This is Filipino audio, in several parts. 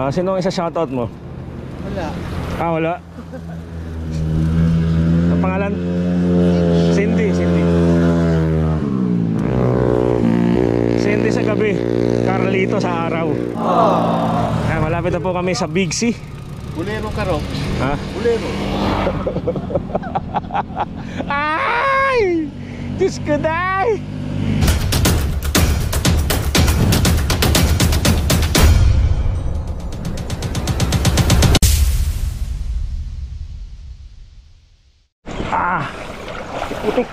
Sino ang isa shoutout mo? Wala. Wala. Ang pangalan? Cindy. Cindy sa gabi, Carlito sa araw. Malapit na po kami sa Big C. Bulero ka ro. Ha? Bulero. Ay! Diyos ko, day! Putik.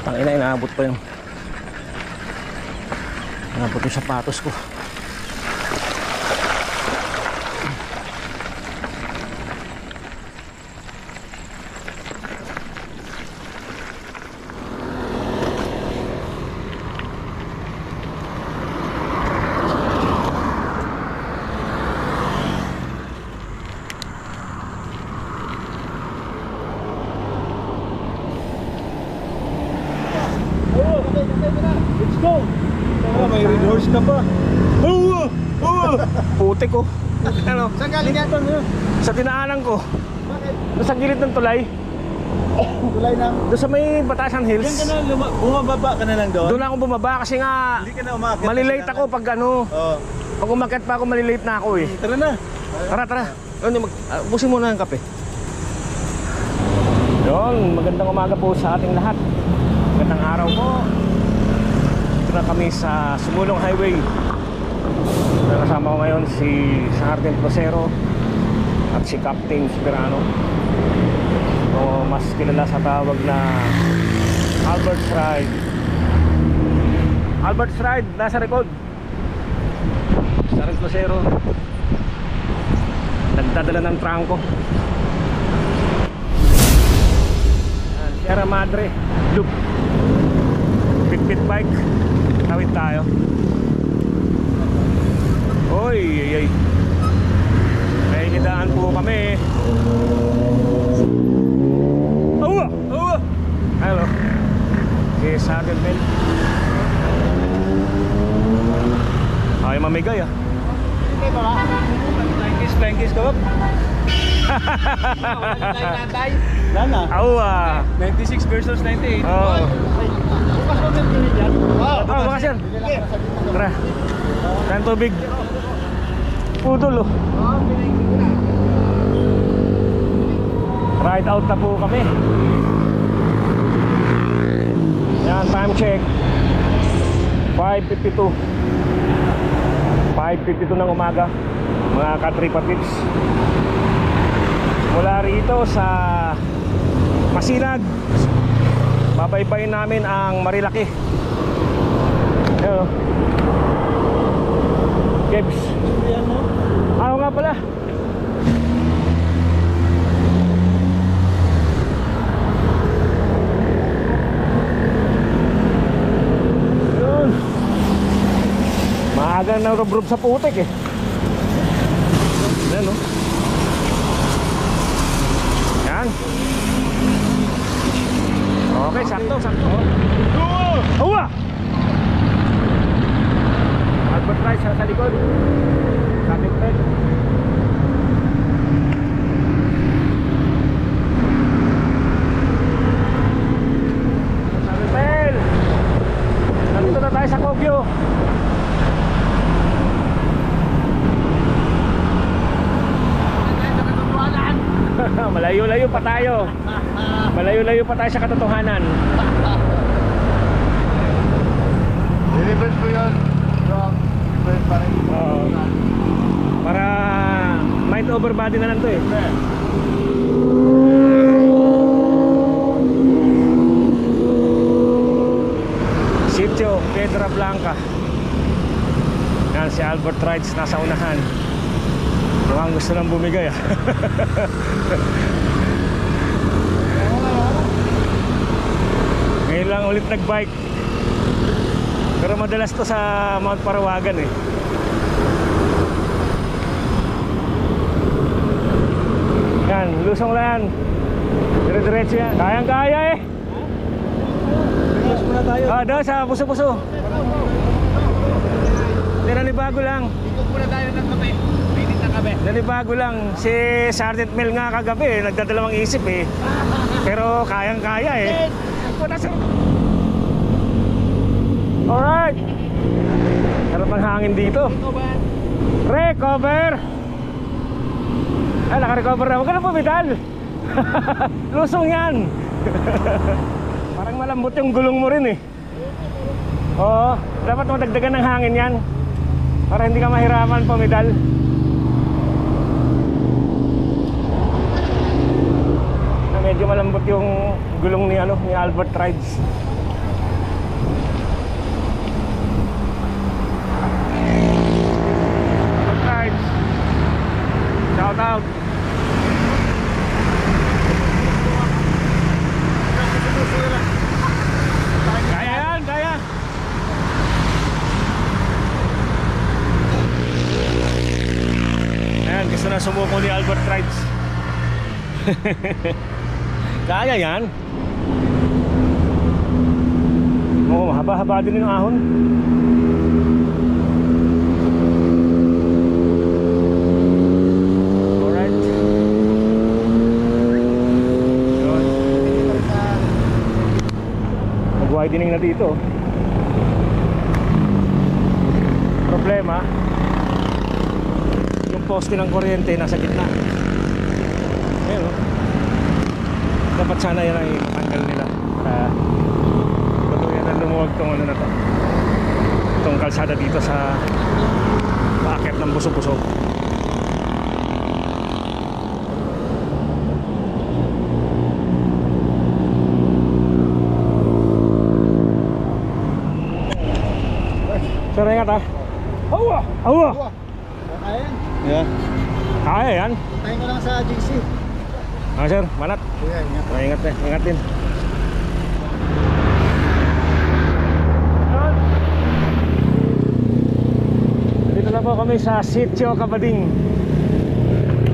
Tangina, inaabot pa yung sapatos ko. Let's go! May red horse ka pa. Putik ko. Ano? Saan galing yan? Sa dinaanan ko. Bakit? Doon sa gilid ng tulay. Tulay ng... Doon sa may Batasan Hills. Yan ka na, bumababa ka na lang doon? Doon ako bumaba kasi nga Hindi ka na umakit. malilate ako pag ano. Oo. Pag umakit pa ako, malilate na ako eh. Tara na. Tara. Busin muna ng kape. Yun, magandang umaga po sa ating lahat. Magandang araw po. Ito na kami sa Sumulong Highway. Kasama ko ngayon si Sergeant Rosero at si Captain Soberano, o mas kilala sa tawag na Albert's Ride. Albert's Ride, nasa record. Sergeant Rosero nagdadala ng trangko. Sierra Madre Loop, Pit bike. Tawid tayo. Oy. May hidaan po kami. Hello. Si Sergeant Mel. Ay, mamigay ah. Hindi ba ba? Flying kiss ka ba? Wala na. 96 versus 98. Bukas mo din pinit yan? Bukas yan. Tara. Kain tubig. Pudol oh. Ride out na po kami. Yan, time check 5:52 ng umaga, mga katripatips. Mula rito sa Masinag, babaybayin namin ang Marilaki. Ayan o, Kebs. Ako nga pala. Yun, maaga na rub-rub sa putik eh. Ayan o. Yan. Okay, sakto. Uwa! Albert Rice sa likod. Sabit pen. Sabit pen. Nandito na tayo sa Kogyo. Malayo-layo pa tayo. Malayo-layo pa tayo sa katotohanan. Reverse ko yun. Reverse pa rin. Para mind over body na lang to eh. Sitio Piedra Blanca. Yan si Albert Rides nasa unahan. Mukhang gusto lang bumigay ah. Ngayon lang ulit nagbike. Pero madalas to sa Mount Parawagan eh. Yan, lusong lang. Dire-diretso yan. Kayang-kaya eh. Reverse muna tayo. Doon sa puso-puso. nanibago lang. Ikot muna tayo ng kape. Mainit na kape. Nanibago lang. Si Sergeant Mel nga kagabi, nagdadalawang isip eh. Pero kayang-kaya eh. Wala sir. Alright. Sarap ang hangin dito. Recover. Ay, naka-recover na. Huwag ka na pumidal. Lusong yan. Parang malambot yung gulong mo rin eh. Oo, dapat madagdagan ng hangin yan para hindi ka mahirapan pumidal. Medyo malambot yung gulong ni Albert Rides. Albert Rides, shout out. Kaya yan, kaya. Ayan, gusto na sumuko ni Albert Rides. Kaya yan. Oo, mahaba-haba din yung ahon. Alright. Yun. Mag-widening na dito. Problema, yung poste ng kuryente nasa gitna. Ayun, oh. Dapat sana yan ay matanggal nila para tuluyan na lumuwag tong ano na to, itong kalsada dito sa paakyat ng Buso-Buso. Sir, ingat ha. Awa! Awa! Kaya yan. Yeah. Kaya yan. Tayo ko lang sa GC. Sir, manat. Kuya, ingat. Ingat eh, ingat din. Dito na po kami sa Sitio Cabading.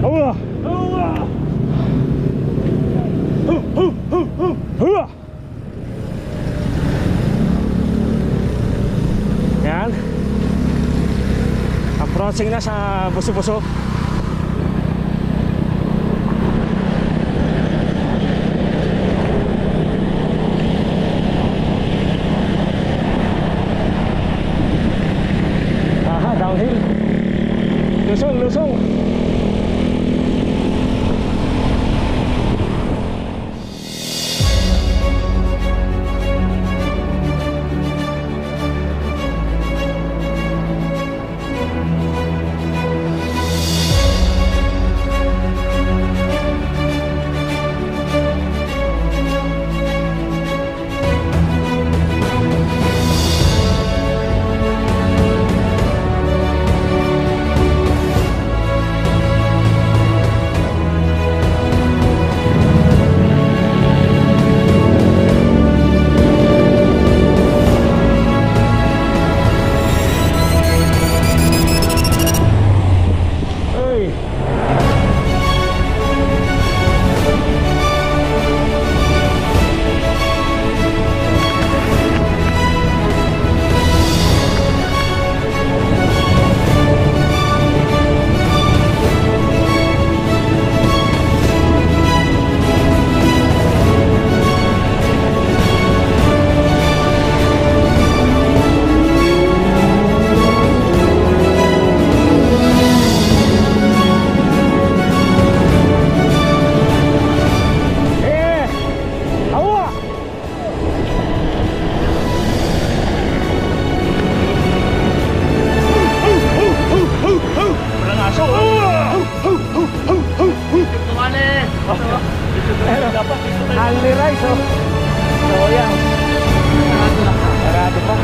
Awa! Awa! Awa! Yan. Approaching na sa Buso-Buso. Aha, downhill. Lusong, lusong. Only rice, oh. So, yan. Sarado pa.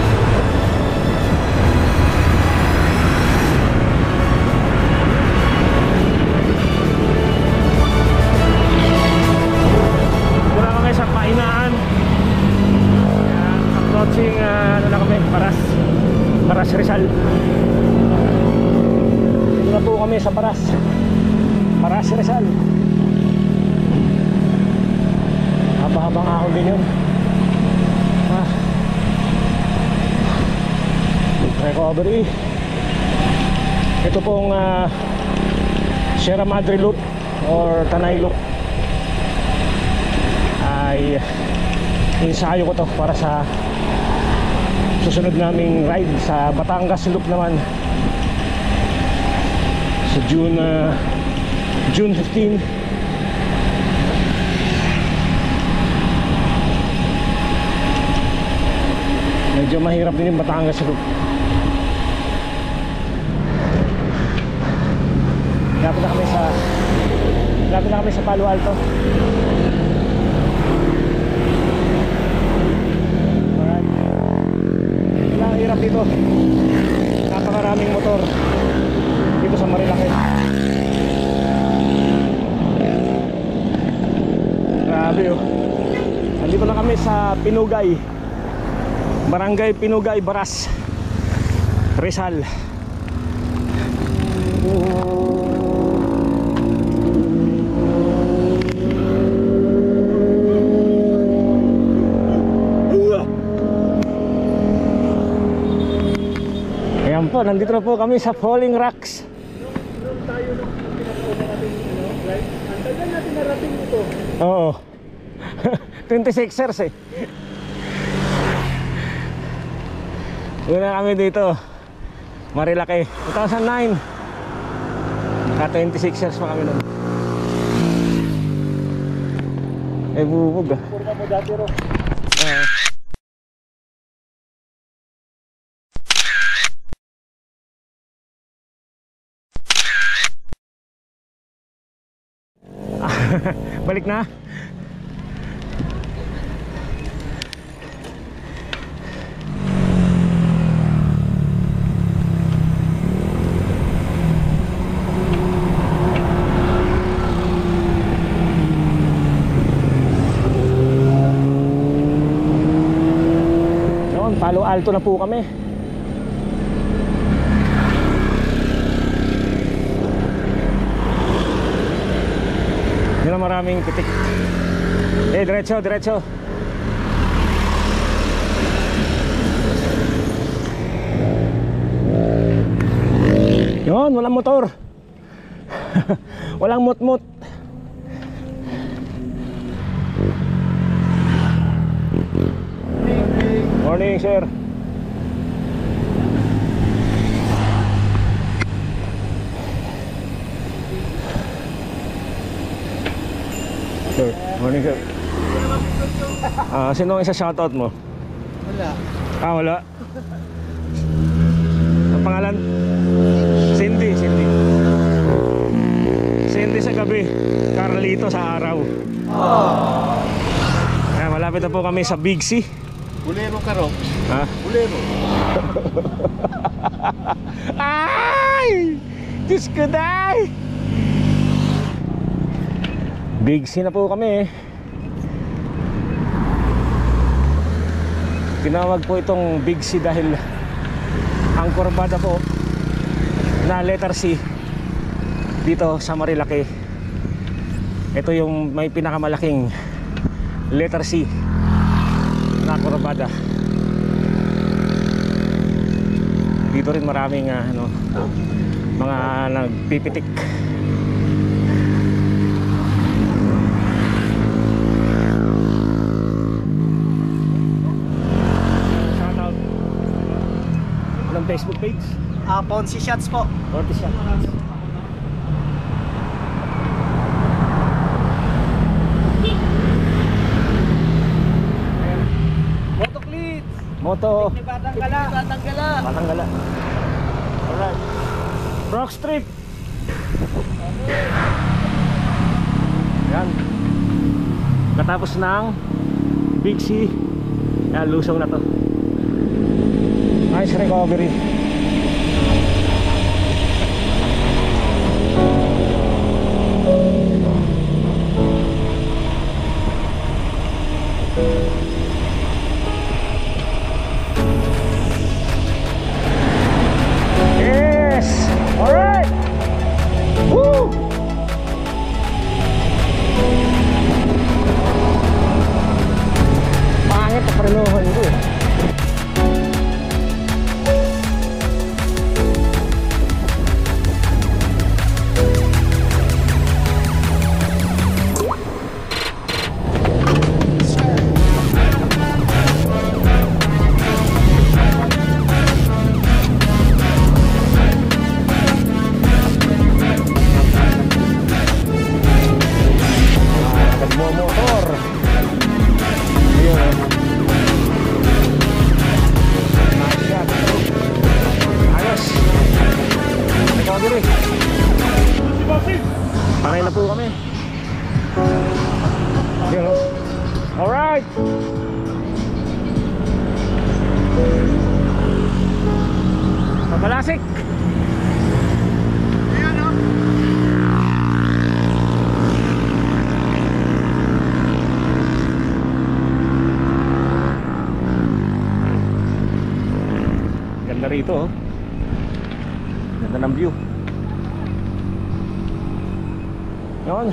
Mura kami sa Painaan. Yan, approaching, ano na kami, Paras Rizal. Dito na po kami sa Paras Rizal. Haba-habang ahon din yun. Recovery. Ito pong Sierra Madre Loop or Tanay Loop ay insayo ko to para sa susunod naming ride sa Batangas Loop naman sa June 15. Medyo mahirap din yung Batangas Loop. Lapit na kami sa Palo Alto. Alright. Wala ang hirap dito. Napakaraming motor dito sa Marilaki. Grabe oh. Nandito na kami sa Pinugay, Barangay Pinugay, Baras, Rizal. Ayan po, nandito na po kami sa Falling Rocks. Doon tayo nung pinag-order natin right? Ang tagal natin narating ito. Oo. 26ers eh. Una kami dito, Marilaki, 2009. 26ers pa kami nun. Bubog ah. Purma mo dati ro. Balik na. Noon, Palo Alto na po kami. Yun ang maraming pitik. Diretso, diretso. Yun, walang motor. Walang mut-mut. Morning, sir. Sir, morning sir. Sino ang isa shoutout mo? Wala. Wala. Ang pangalan? Cindy, Cindy. Cindy sa gabi, Carlito sa araw. Ayan, malapit na po kami sa Big C. Bulero ka ro. Ha? Bulero. Ay! Diyos ko day! Big C na po kami eh. Tinawag po itong Big C dahil ang kurbada po na letter C dito sa Marilaki, ito yung may pinakamalaking letter C na kurbada. Dito rin maraming mga nagpipitik. Facebook page? Ponzi Shots po. Ponzi Shots. Moto Cleats. Moto. Batanggala. Batanggala. Batanggala. Alright. Rock Street. Yan. Katapos ng Big C. Yan, lusong na to. Nice recovery. Yes! Alright! Woo! Pangit ang prenuhan ko eh. Malasik. Ayan o. Ganda rito oh. Ganda ng view. Yun.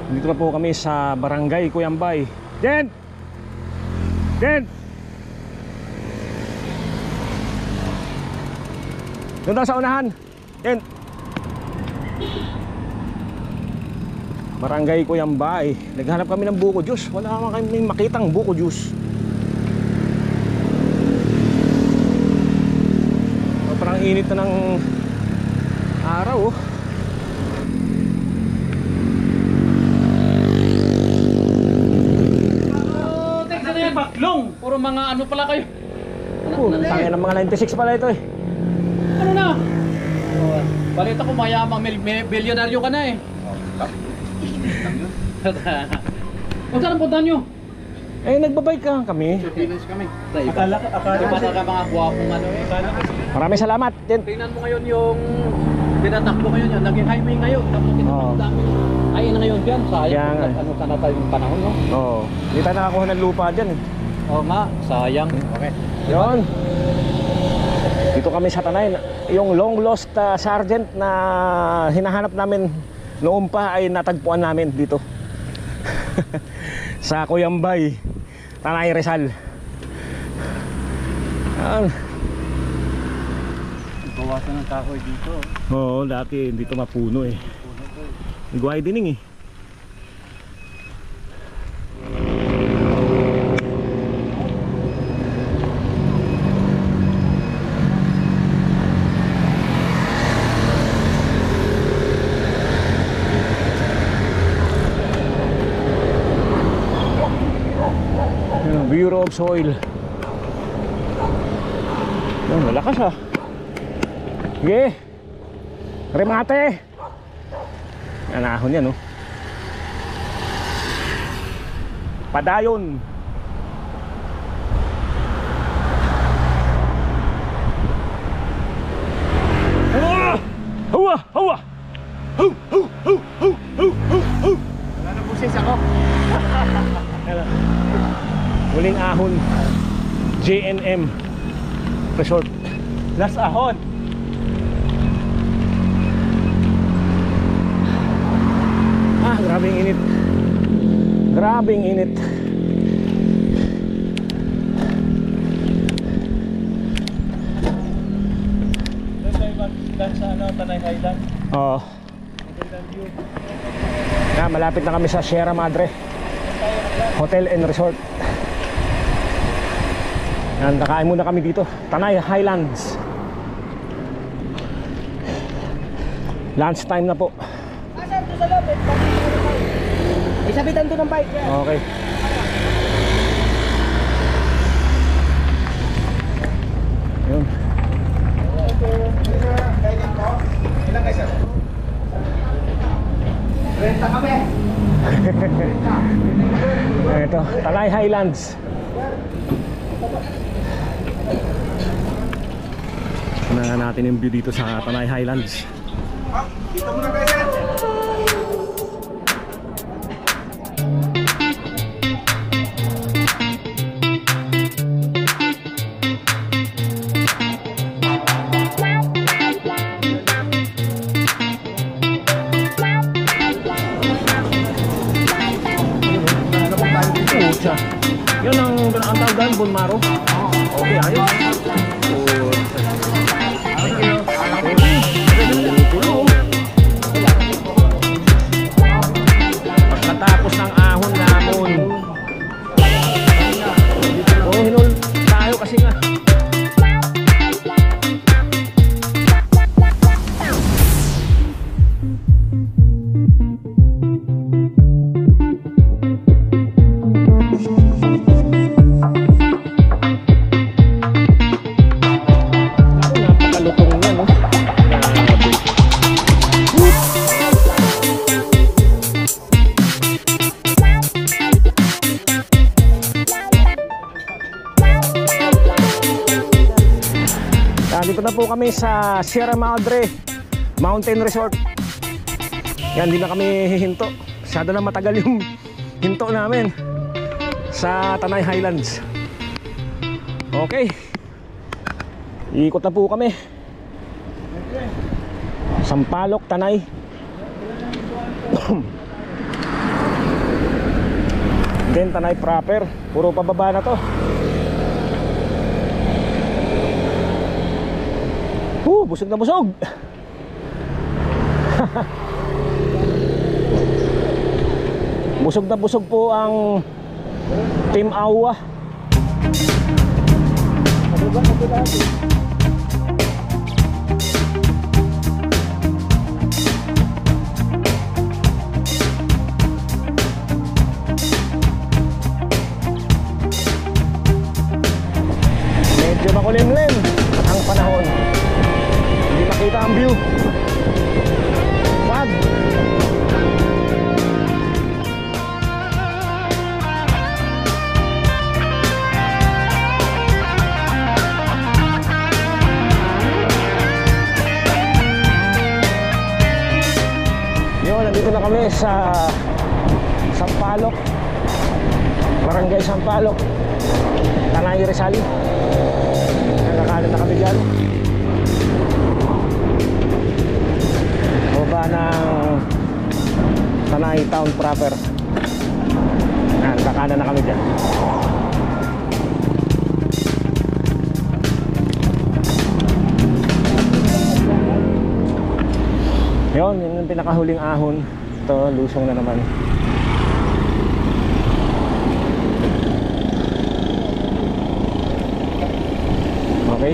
Dito na po kami sa Barangay Cuyambay. Jen! Jen! Doon daw sa unahan. Jen! Barangay Cuyambay. Naghanap kami ng buko juice. Wala naman kami makitang buko juice. Parang init na ng araw oh. Baklong! Puro mga ano pala kayo? Tangin ng mga 96 pala ito eh. Ano na? Balita ko mayamang bilyonaryo ka na eh. Kung saan ang punta nyo? Eh nagbabike ka kami. Pilipinas kami. Akala Akala ka mga guwapong ano eh. Maraming salamat Jen. Tingnan mo ngayon yung tinatakbo ngayon yan. Naging highway ngayon. Tapos Oo. kinapagdami. Ay na ngayon dyan. Kaya Sayang. nga. Ano sana tayo yung panahon no? Oo. Hindi tayo nakakuha ng lupa dyan eh. Oo nga. Sayang. Okay. Yun. Dito kami sa Tanay. Yung long lost sergeant na hinahanap namin noon pa ay natagpuan namin dito. Sa Cuyambay, Tanay Rizal. Yan. Bawasan ng kahoy dito. Oo, dati dito mapuno eh. Nag-widening eh. Yan, Bureau of Soil. Yan, malakas ah. Sige. Remate. Anahon yan oh. Padayon. Hawa! Hawa! Hu! Hu! Hu! Hu! Hu! Hu! Hu! Wala na busis ako. Huling ahon. JNM Resort. Last ahon. Ah, grabing init. Grabing init. Doon tayo mag-dance sa ano, Tanay Highland. Oo. Magandang view. Na, malapit na kami sa Sierra Madre Hotel and Resort. Yan, nakain muna kami dito. Tanay Highlands. Lunch time na po. Asan doon sa loob? Isabitan doon ng bike. Okay. Yun. Ilan kayo sir? Renta kami. Ito, Tanay Highlands. Tingnan natin yung view dito sa Tanay Highlands. Dito muna kayo sir. Pucha. Yun ang tawag doon, Bonmaro. Okay, ayos. Pagkatapos ng ahon namon. Oh, hinul tayo kasi nga. Dito na po kami sa Sierra Madre Mountain Resort. Yan, hindi na kami hihinto. Masyado na matagal yung hinto namin sa Tanay Highlands. Okay, ikot na po kami. Sampaloc, Tanay. Then Tanay proper. Puro pababa na to. Busog na busog. Busog na busog po ang Team Awa. Medyo makulimlim ang panahon. Hindi makita ang view. Fog. Yun, nandito na kami sa Sampaloc, Barangay Sampaloc, Tanay Rizal. Nakakanan na kami dyan. Baba ng Tanay Town proper. Kakanan na kami dyan. Yun, yun yung pinakahuling ahon. Ito, lusong na naman. Okay.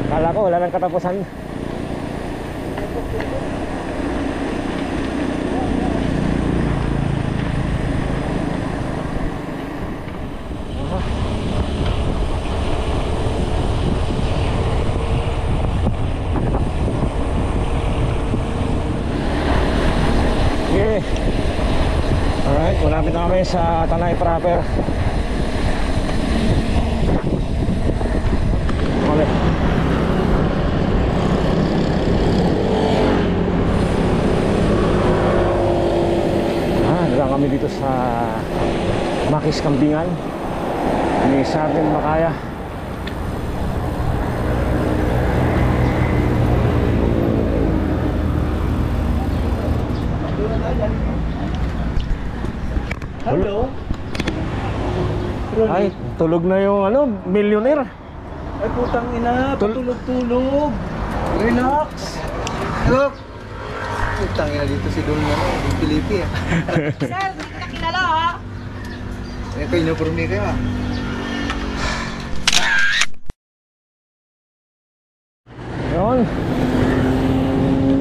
Kala ko wala nang katapusan. Okay. Alright, malapit na kami sa Tanay proper. Okay. Nalang kami dito sa Makis Kambingan ni Sardin Makaya. Hello? Ay, tulog na yung millionaire. Ay putang ina, patulog-tulog. Relax. Look. Putang ina dito si Don yung Pilipi ah. Sir, hindi kita kilala ha. Kaya kayo uniforme kayo ah. Yun.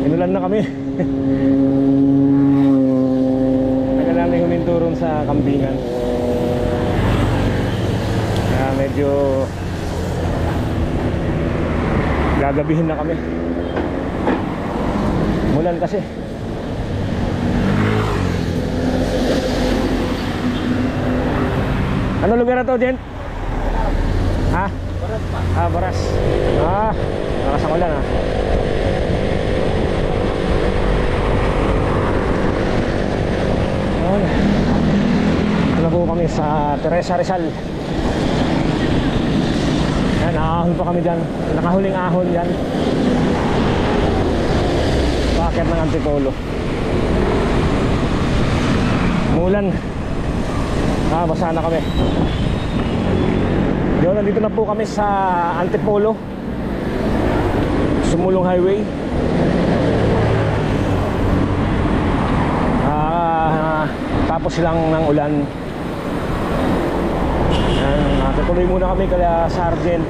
Inulan na kami. Tagal namin huminto ron sa Kambingan. Kaya medyo gagabihin na kami. Mulan kasi. Ano lugar na to, Jen? Ha? Baras pa. Ah, Baras. Ah, lakas ang ulan ah. Ito na po kami sa Teresa Rizal. Yan, nakahon pa kami dyan. Nakahuling ahon yan. Bakit ng Antipolo. Mulan. Basa na kami. Yun, nandito na po kami sa Antipolo, Sumulong Highway. Tapos lang ng ulan. Tutuloy muna kami kaya Sergeant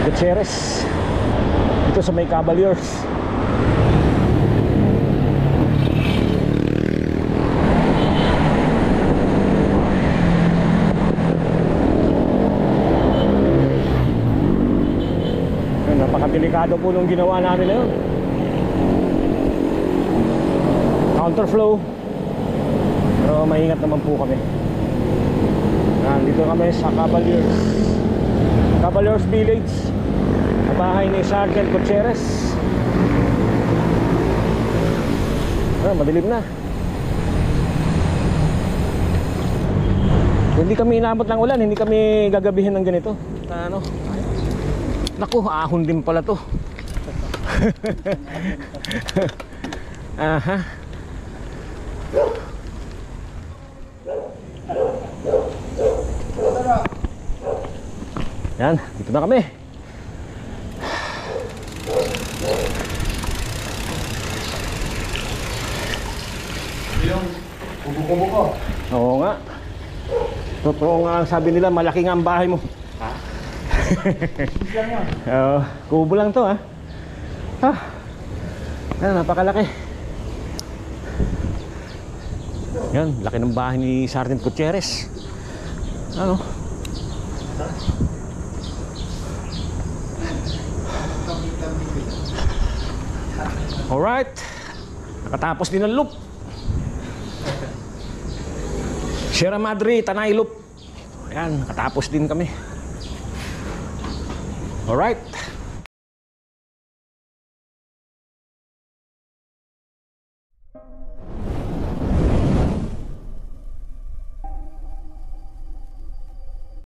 Gutierrez dito sa may Cavaliers. Napakadelikado po nung ginawa namin na yun. Counterflow. Pero maingat naman po kami. Nandito kami sa Cavaliers Village, sa bahay ni Sergeant Gutierrez. Madilim na. Hindi kami inabot ng ulan, hindi kami gagabihin ng ganito. Ano? Naku, ahon din pala to. Aha. Yan, dito na kami. Yung kubo-kubo ko. Oo nga. Totoo nga ang sabi nila, malaki nga ang bahay mo. Ha? Oo, kubo lang to ha. Yan, napakalaki. Yan, laki ng bahay ni Sergeant Gutierrez. Ano? Alright. Nakatapos din ang loop. Sierra Madre, Tanay Loop. Ayan, nakatapos din kami. Alright.